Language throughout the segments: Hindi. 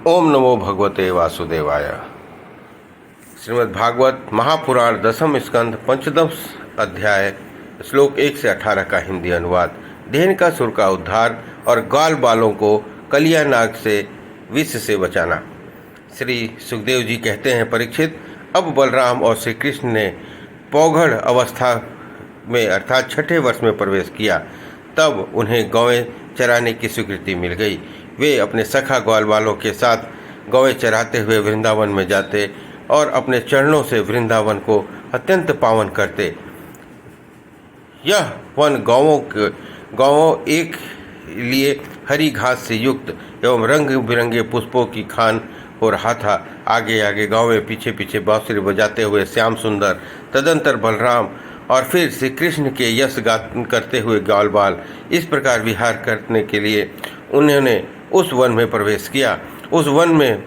ओम नमो भगवते वासुदेवाय। श्रीमद् भागवत महापुराण दसम स्कंध पंचदश अध्याय श्लोक 1 से 18 का हिंदी अनुवाद। धेनुकासुर का उद्धार और ग्वाल बालों को कलिया नाग से विष से बचाना। श्री सुखदेव जी कहते हैं, परीक्षित, अब बलराम और श्री कृष्ण ने पौगढ़ अवस्था में अर्थात छठे वर्ष में प्रवेश किया। तब उन्हें गौएं चराने की स्वीकृति मिल गई। वे अपने सखा ग्वाल वालों के साथ गौएं चराते हुए वृंदावन में जाते और अपने चरणों से वृंदावन को अत्यंत पावन करते। यह वन गौओं एक लिए हरी घास से युक्त एवं रंग बिरंगे पुष्पों की खान हो रहा था। आगे आगे गौएं पीछे पीछे बांसुरी बजाते हुए श्याम सुंदर, तदंतर बलराम और फिर श्री कृष्ण के यश गान करते हुए ग्वाल बाल इस प्रकार विहार करने के लिए उन्होंने उस वन में प्रवेश किया। उस वन में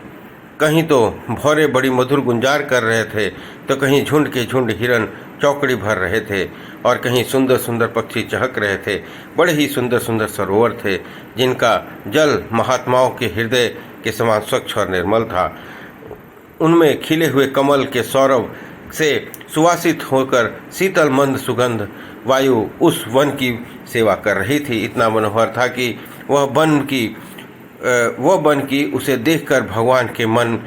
कहीं तो भौरे बड़ी मधुर गुंजार कर रहे थे, तो कहीं झुंड के झुंड हिरन चौकड़ी भर रहे थे और कहीं सुंदर सुंदर पक्षी चहक रहे थे। बड़े ही सुंदर सुंदर सरोवर थे, जिनका जल महात्माओं के हृदय के समान स्वच्छ और निर्मल था। उनमें खिले हुए कमल के सौरभ से सुवासित होकर शीतल मंद सुगंध वायु उस वन की सेवा कर रही थी। इतना मनोहर था कि वह बन की उसे देखकर भगवान के मन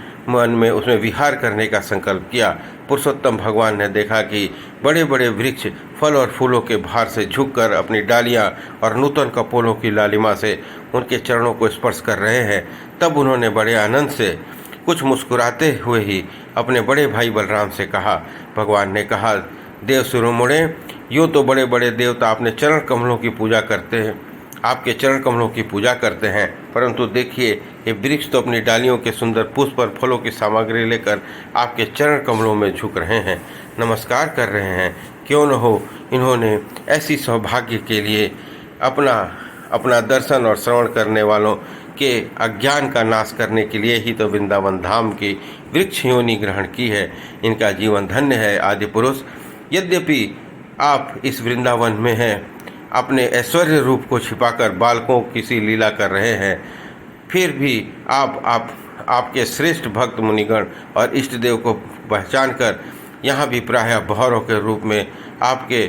में उसमें विहार करने का संकल्प किया। पुरुषोत्तम भगवान ने देखा कि बड़े बड़े वृक्ष फल और फूलों के भार से झुककर अपनी डालियां और नूतन कपोलों की लालिमा से उनके चरणों को स्पर्श कर रहे हैं। तब उन्होंने बड़े आनंद से कुछ मुस्कुराते हुए ही अपने बड़े भाई बलराम से कहा। भगवान ने कहा, देव शिरोमणे, यूँ तो बड़े बड़े देवता अपने चरण कमलों की पूजा करते हैं, आपके चरण कमलों की पूजा करते हैं, परंतु देखिए, ये वृक्ष तो अपनी डालियों के सुंदर पुष्प और फलों की सामग्री लेकर आपके चरण कमलों में झुक रहे हैं, नमस्कार कर रहे हैं। क्यों न हो, इन्होंने ऐसी सौभाग्य के लिए अपना दर्शन और श्रवण करने वालों के अज्ञान का नाश करने के लिए ही तो वृंदावन धाम की वृक्ष योनि ग्रहण की है। इनका जीवन धन्य है। आदि पुरुष, यद्यपि आप इस वृंदावन में हैं, अपने ऐश्वर्य रूप को छिपाकर बालकों की सी लीला कर रहे हैं, फिर भी आपके श्रेष्ठ भक्त मुनिगण और इष्ट देव को पहचान कर यहाँ भी प्रायः भौरों के रूप में आपके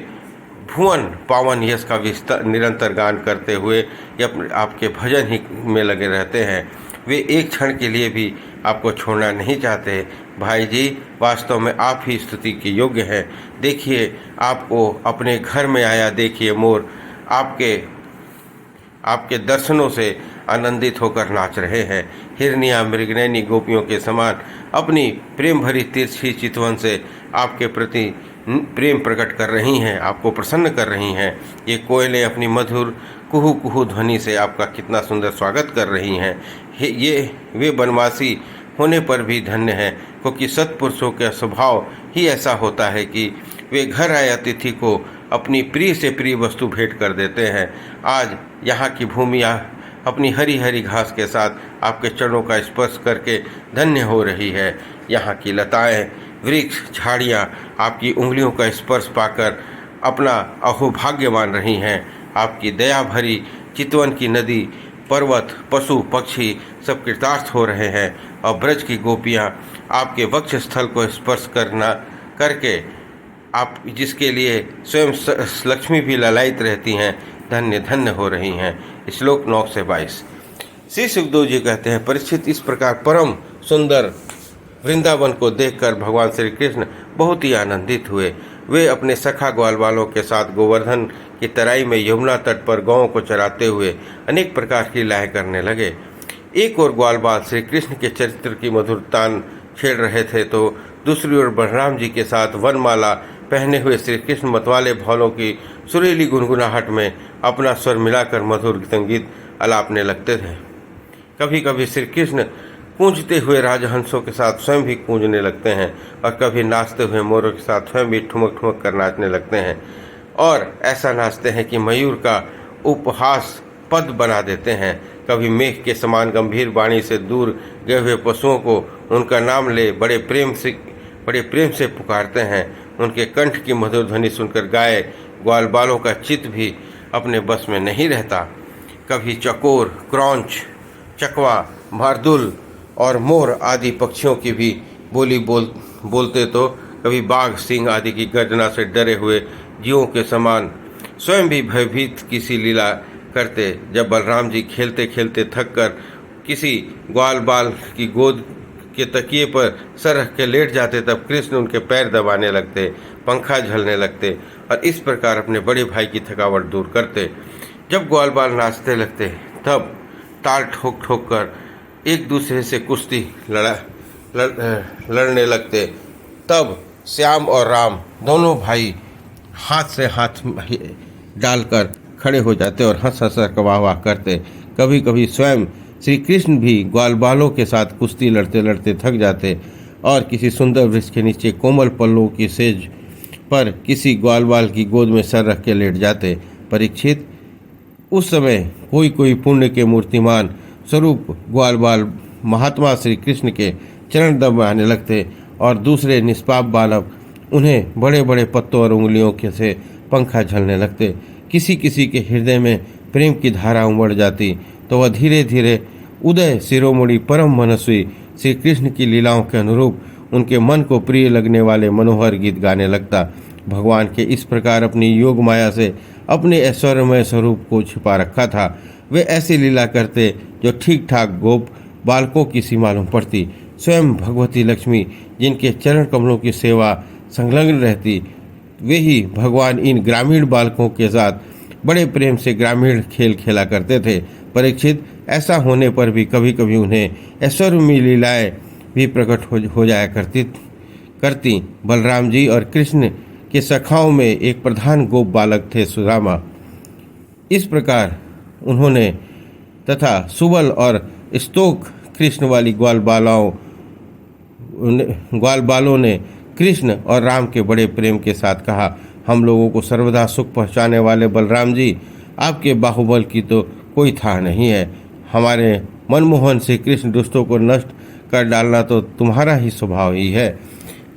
भुवन पावन यश का निरंतर गान करते हुए आपके भजन ही में लगे रहते हैं। वे एक क्षण के लिए भी आपको छोड़ना नहीं चाहते। भाई जी, वास्तव में आप ही स्तुति के योग्य हैं। देखिए, आपको अपने घर में आया देखिए मोर आपके दर्शनों से आनंदित होकर नाच रहे हैं। हिरनिया मृगनैनी गोपियों के समान अपनी प्रेम भरी तिरछी चितवन से आपके प्रति प्रेम प्रकट कर रही हैं, आपको प्रसन्न कर रही हैं। ये कोयलें अपनी मधुर कुहू कुहू ध्वनि से आपका कितना सुंदर स्वागत कर रही हैं। ये वे बनवासी होने पर भी धन्य है, क्योंकि सत्पुरुषों का स्वभाव ही ऐसा होता है कि वे घर आए अतिथि को अपनी प्रिय से प्रिय वस्तु भेंट कर देते हैं। आज यहाँ की भूमियाँ अपनी हरी हरी घास के साथ आपके चरणों का स्पर्श करके धन्य हो रही है। यहाँ की लताएं, वृक्ष, झाड़ियाँ आपकी उंगलियों का स्पर्श पाकर अपना अहोभाग्य मान रही हैं। आपकी दया भरी चितवन की नदी, पर्वत, पशु पक्षी सब कृतार्थ हो रहे हैं और ब्रज की गोपियाँ आपके वक्ष स्थल को स्पर्श करके आप जिसके लिए स्वयं लक्ष्मी भी ललायित रहती हैं, धन्य धन्य हो रही हैं। श्लोक 9 से 22। श्री सुखदेव जी कहते हैं, परीक्षित, इस प्रकार परम सुंदर वृंदावन को देखकर भगवान श्री कृष्ण बहुत ही आनंदित हुए। वे अपने सखा ग्वाल वालों के साथ गोवर्धन की तराई में यमुना तट पर गौओं को चराते हुए अनेक प्रकार की लीलाएं करने लगे। एक ओर ग्वाल बाल श्री कृष्ण के चरित्र की मधुरतान छेड़ रहे थे, तो दूसरी ओर बलराम जी के साथ वनमाला पहने हुए श्री कृष्ण मतवाले भौलों की सुरीली गुनगुनाहट में अपना स्वर मिलाकर मधुर संगीत अलापने लगते थे। कभी कभी श्री कृष्ण गूंजते हुए राजहंसों के साथ स्वयं भी गूंजने लगते हैं और कभी नाचते हुए मोरों के साथ स्वयं भी ठुमक ठुमक कर नाचने लगते हैं और ऐसा नाचते हैं कि मयूर का उपहास पद बना देते हैं। कभी मेघ के समान गंभीर वाणी से दूर गए हुए पशुओं को उनका नाम ले बड़े प्रेम से पुकारते हैं। उनके कंठ की मधुर ध्वनि सुनकर गाय ग्वाल बालों का चित्त भी अपने बस में नहीं रहता। कभी चकोर, क्रौंच, चकवा, मारदुल और मोर आदि पक्षियों की भी बोली बोलते तो कभी बाघ सिंह आदि की गर्जना से डरे हुए जीवों के समान स्वयं भी भयभीत किसी लीला करते। जब बलराम जी खेलते खेलते थक कर किसी ग्वाल बाल की गोद के तकिए पर सर रख के लेट जाते, तब कृष्ण उनके पैर दबाने लगते, पंखा झलने लगते और इस प्रकार अपने बड़े भाई की थकावट दूर करते। जब ग्वाल बाल नाचते लगते, तब ताल ठोक ठोक कर एक दूसरे से कुश्ती लड़ने लगते। तब श्याम और राम दोनों भाई हाथ से हाथ डालकर खड़े हो जाते और हंस हंस कर वाह वाह करते। कभी कभी स्वयं श्री कृष्ण भी ग्वाल बालों के साथ कुश्ती लड़ते लड़ते थक जाते और किसी सुंदर वृक्ष के नीचे कोमल पल्लों की सेज पर किसी ग्वाल बाल की गोद में सर रख के लेट जाते। परीक्षित, उस समय कोई कोई पुण्य के मूर्तिमान स्वरूप ग्वाल बाल महात्मा श्री कृष्ण के चरण दबाने लगते और दूसरे निष्पाप बालक उन्हें बड़े बड़े पत्तों और उंगलियों के से पंखा झलने लगते। किसी किसी के हृदय में प्रेम की धारा उमड़ जाती तो वह धीरे धीरे उदय शिरोमणि परम मनस्वी श्री कृष्ण की लीलाओं के अनुरूप उनके मन को प्रिय लगने वाले मनोहर गीत गाने लगता। भगवान के इस प्रकार अपनी योग माया से अपने ऐश्वर्यमय स्वरूप को छिपा रखा था। वे ऐसी लीला करते जो ठीक ठाक गोप बालकों की सी मालूम पड़ती। स्वयं भगवती लक्ष्मी जिनके चरण कमलों की सेवा संलग्न रहती, वे ही भगवान इन ग्रामीण बालकों के साथ बड़े प्रेम से ग्रामीण खेल खेला करते थे। परीक्षित, ऐसा होने पर भी कभी कभी उन्हें ऐश्वर्यमयी लीलाएं भी प्रकट हो जाया करती। बलराम जी और कृष्ण के सखाओं में एक प्रधान गोप बालक थे सुदामा। इस प्रकार उन्होंने तथा सुबल और स्तोक कृष्ण वाली ग्वाल बालों ने कृष्ण और राम के बड़े प्रेम के साथ कहा, हम लोगों को सर्वदा सुख पहुँचाने वाले बलराम जी, आपके बाहुबल की तो कोई था नहीं है। हमारे मनमोहन श्री कृष्ण दुष्टों को नष्ट कर डालना तो तुम्हारा ही स्वभाव ही है।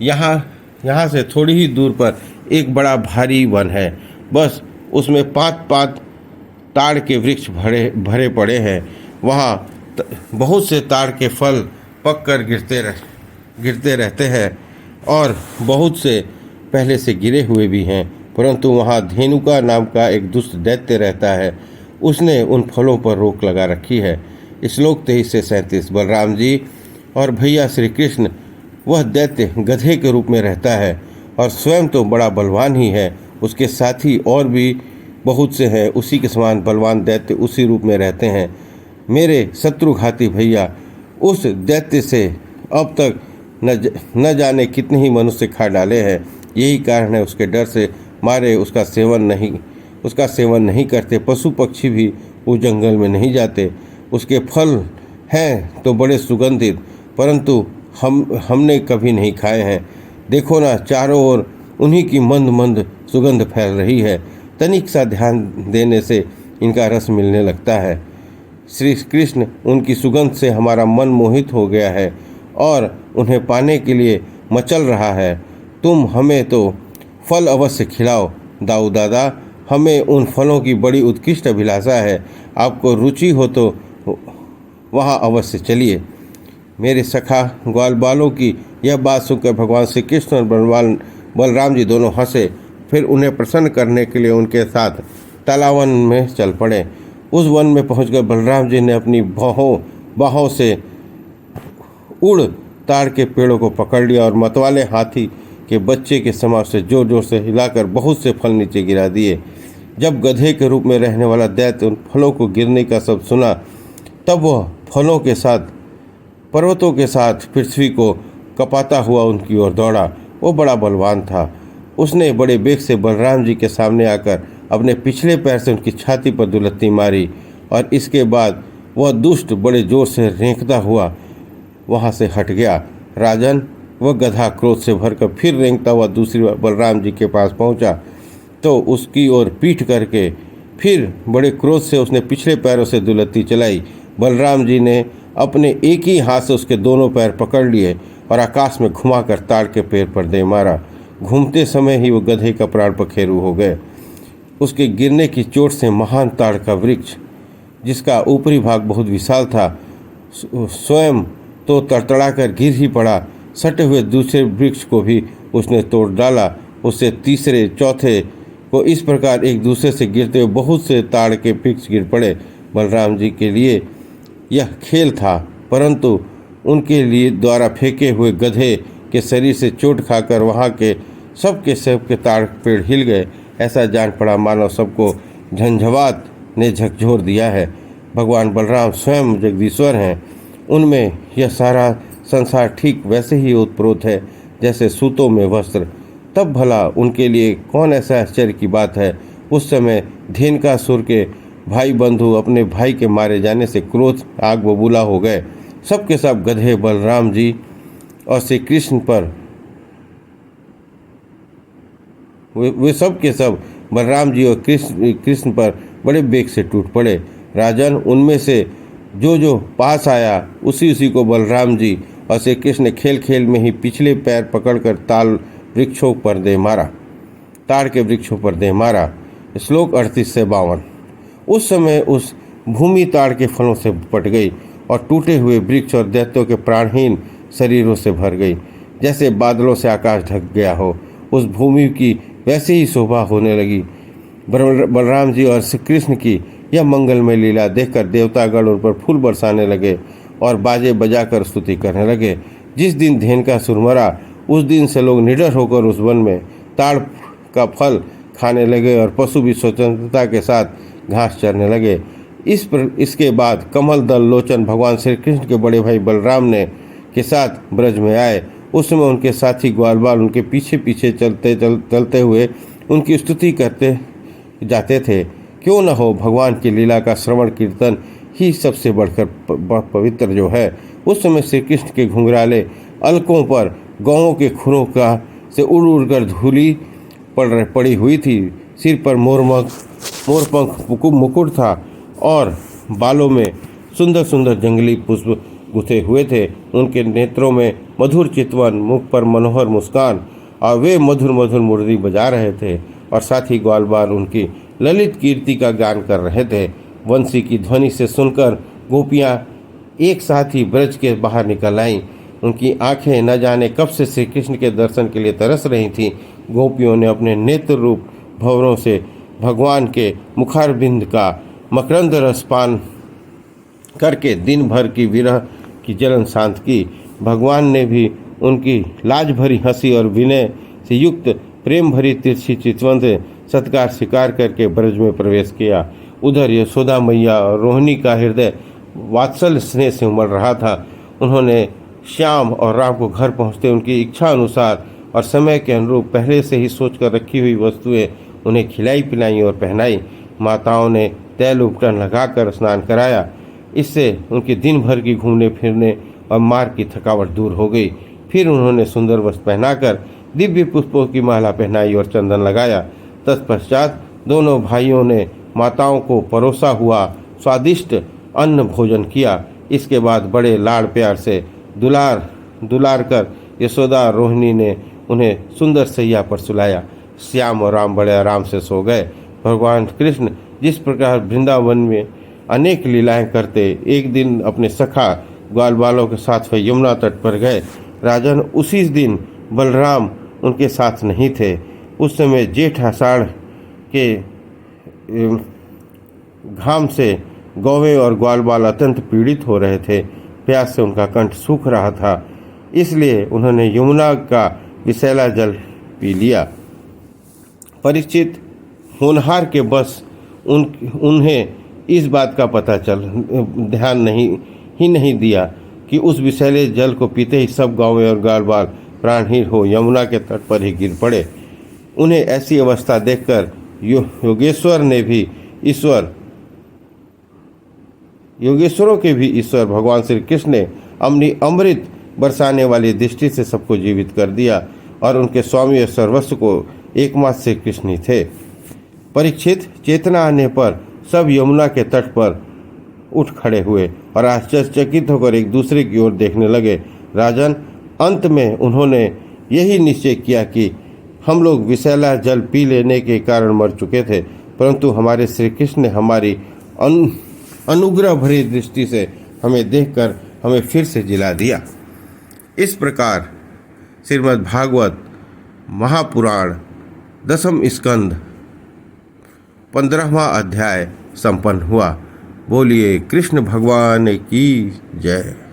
यहाँ से थोड़ी ही दूर पर एक बड़ा भारी वन है, बस उसमें पात ताड़ के वृक्ष भरे पड़े हैं। वहाँ बहुत से ताड़ के फल पककर गिरते रहते हैं और बहुत से पहले से गिरे हुए भी हैं, परंतु वहाँ धेनुका नाम का एक दुष्ट दैत्य रहता है। उसने उन फलों पर रोक लगा रखी है। श्लोक 23 से 37। बलराम जी और भैया श्री कृष्ण, वह दैत्य गधे के रूप में रहता है और स्वयं तो बड़ा बलवान ही है। उसके साथी और भी बहुत से हैं, उसी के समान बलवान दैत्य उसी रूप में रहते हैं। मेरे शत्रुघाती भैया उस दैत्य से अब तक न जाने कितने ही मनुष्य खा डाले हैं। यही कारण है उसके डर से मारे उसका सेवन नहीं करते। पशु पक्षी भी उस जंगल में नहीं जाते। उसके फल हैं तो बड़े सुगंधित, परंतु हमने कभी नहीं खाए हैं। देखो ना, चारों ओर उन्हीं की मंद मंद सुगंध फैल रही है। तनिक सा ध्यान देने से इनका रस मिलने लगता है। श्री कृष्ण, उनकी सुगंध से हमारा मन मोहित हो गया है और उन्हें पाने के लिए मचल रहा है। तुम हमें तो फल अवश्य खिलाओ दाऊ दादा, हमें उन फलों की बड़ी उत्कृष्ट अभिलाषा है। आपको रुचि हो तो वहाँ अवश्य चलिए। मेरे सखा ग्वाल बालों की यह बात सुनकर भगवान श्री कृष्ण और बलराम जी दोनों हंसे। फिर उन्हें प्रसन्न करने के लिए उनके साथ तालावन में चल पड़े। उस वन में पहुंचकर बलराम जी ने अपनी बाहों से उड़ ताड़ के पेड़ों को पकड़ लिया और मतवाले हाथी के बच्चे के समान से जोर जोर से हिलाकर बहुत से फल नीचे गिरा दिए। जब गधे के रूप में रहने वाला दैत्य उन फलों को गिरने का शब्द सुना, तब वह फलों के साथ पर्वतों के साथ पृथ्वी को कपाता हुआ उनकी ओर दौड़ा। वो बड़ा बलवान था। उसने बड़े बेग से बलराम जी के सामने आकर अपने पिछले पैर से उनकी छाती पर दुलत्ती मारी और इसके बाद वह दुष्ट बड़े जोर से रेंकता हुआ वहाँ से हट गया। राजन, वह गधा क्रोध से भरकर फिर रेंगता हुआ दूसरी बार बलराम जी के पास पहुँचा तो उसकी ओर पीठ करके फिर बड़े क्रोध से उसने पिछले पैरों से दुलत्ती चलाई। बलराम जी ने अपने एक ही हाथ से उसके दोनों पैर पकड़ लिए और आकाश में घुमाकर ताड़ के पेड़ पर दे मारा। घूमते समय ही वो गधे का प्राण पखेरु हो गए। उसके गिरने की चोट से महान ताड़ का वृक्ष, जिसका ऊपरी भाग बहुत विशाल था, स्वयं तो तड़तड़ाकर गिर ही पड़ा। सटे हुए दूसरे वृक्ष को भी उसने तोड़ डाला। उससे तीसरे चौथे को इस प्रकार एक दूसरे से गिरते हुए बहुत से ताड़ के वृक्ष गिर पड़े। बलराम जी के लिए यह खेल था, परंतु उनके लिए द्वारा फेंके हुए गधे के शरीर से चोट खाकर वहाँ के सबके ताड़ पेड़ हिल गए। ऐसा जान पड़ा मानो सबको झंझावात ने झकझोर दिया है। भगवान बलराम स्वयं जगदीश्वर हैं। उनमें यह सारा संसार ठीक वैसे ही ओतप्रोत है जैसे सूतों में वस्त्र। तब भला उनके लिए कौन ऐसा आश्चर्य की बात है। उस समय धेनुकासुर के भाई बंधु अपने भाई के मारे जाने से क्रोध आग बबूला हो गए। सबके सब गधे बलराम जी और श्री कृष्ण पर वे सब के सब बलराम जी और कृष्ण पर बड़े बेग से टूट पड़े। राजन, उनमें से जो पास आया उसी को बलराम जी और श्री कृष्ण ने खेल खेल में ही पिछले पैर पकड़कर ताड़ के वृक्षों पर दे मारा। श्लोक 38 से 52। उस समय उस भूमि ताड़ के फलों से पट गई और टूटे हुए वृक्ष और दैत्यों के प्राणहीन शरीरों से भर गई। जैसे बादलों से आकाश ढक गया हो, उस भूमि की वैसे ही शोभा होने लगी। बलराम जी और श्री कृष्ण की यह मंगलमय लीला देखकर देवतागण उन पर फूल बरसाने लगे और बाजे बजाकर स्तुति करने लगे। जिस दिन धेनुकासुर मरा, उस दिन से लोग निडर होकर उस वन में ताड़ का फल खाने लगे और पशु भी स्वतंत्रता के साथ घास चरने लगे। इसके बाद कमल दल लोचन भगवान श्री कृष्ण के बड़े भाई बलराम के साथ ब्रज में आए। उस समय उनके साथी ग्वालवाल उनके पीछे पीछे चलते हुए उनकी स्तुति करते जाते थे। क्यों न हो, भगवान की लीला का श्रवण कीर्तन ही सबसे बढ़कर पवित्र जो है। उस समय श्री कृष्ण के घुंघराले अलकों पर गौओं के खुरों का से उड़ कर धूली पड़ी हुई थी। सिर पर मोरपंख मुकुट था और बालों में सुंदर सुंदर जंगली पुष्प गुथे हुए थे। उनके नेत्रों में मधुर चितवन, मुख पर मनोहर मुस्कान और वे मधुर मधुर मुरली बजा रहे थे और साथी ग्वालवाल उनकी ललित कीर्ति का गान कर रहे थे। वंशी की ध्वनि से सुनकर गोपियाँ एक साथ ही ब्रज के बाहर निकल आईं। उनकी आंखें न जाने कब से श्री कृष्ण के दर्शन के लिए तरस रही थीं। गोपियों ने अपने नेत्र रूप भंवरों से भगवान के मुखारबिंद का मकरंद रसपान करके दिन भर की विरह की जलन शांत की। भगवान ने भी उनकी लाज भरी हंसी और विनय से युक्त प्रेम भरी तिरछी चितवन से सत्कार स्वीकार करके ब्रज में प्रवेश किया। उधर यशोदा मैया और रोहिणी का हृदय वात्सल्य स्नेह से उमड़ रहा था। उन्होंने श्याम और राम को घर पहुंचते उनकी इच्छा अनुसार और समय के अनुरूप पहले से ही सोचकर रखी हुई वस्तुएं उन्हें खिलाई पिलाई और पहनाई। माताओं ने तैल उपटन लगाकर स्नान कराया। इससे उनके दिन भर की घूमने फिरने और मार्ग की थकावट दूर हो गई। फिर उन्होंने सुंदर वस्त्र पहनाकर दिव्य पुष्पों की माला पहनाई और चंदन लगाया। तत्पश्चात दोनों भाइयों ने माताओं को परोसा हुआ स्वादिष्ट अन्न भोजन किया। इसके बाद बड़े लाड़ प्यार से दुलार कर यशोदा और रोहिणी ने उन्हें सुंदर सैया पर सुलाया। श्याम और राम बड़े आराम से सो गए। भगवान कृष्ण जिस प्रकार वृंदावन में अनेक लीलाएं करते, एक दिन अपने सखा ग्वालवालों के साथ वे यमुना तट पर गए। राजन, उसी दिन बलराम उनके साथ नहीं थे। उस समय जेठ आषाढ़ के घाम से गौवें और ग्वालवाल अत्यंत पीड़ित हो रहे थे। प्यास से उनका कंठ सूख रहा था, इसलिए उन्होंने यमुना का विषैला जल पी लिया। परीक्षित होनहार के बस उन्हें इस बात का पता ध्यान नहीं दिया कि उस विषैले जल को पीते ही सब गौवें और ग्वालवाल प्राणहीन हो यमुना के तट पर ही गिर पड़े। उन्हें ऐसी अवस्था देखकर योगेश्वरों के भी ईश्वर भगवान श्री कृष्ण ने अपनी अमृत बरसाने वाली दृष्टि से सबको जीवित कर दिया और उनके स्वामी और सर्वस्व को एकमात्र श्री कृष्ण ही थे। परीक्षित, चेतना आने पर सब यमुना के तट पर उठ खड़े हुए और आश्चर्यचकित होकर एक दूसरे की ओर देखने लगे। राजन, अंत में उन्होंने यही निश्चय किया कि हम लोग विषैला जल पी लेने के कारण मर चुके थे, परंतु हमारे श्री कृष्ण ने हमारी अनुग्रह भरी दृष्टि से हमें देखकर हमें फिर से जिला दिया। इस प्रकार श्रीमद् भागवत महापुराण 10वां स्कंद 15वां अध्याय संपन्न हुआ। बोलिए कृष्ण भगवान की जय।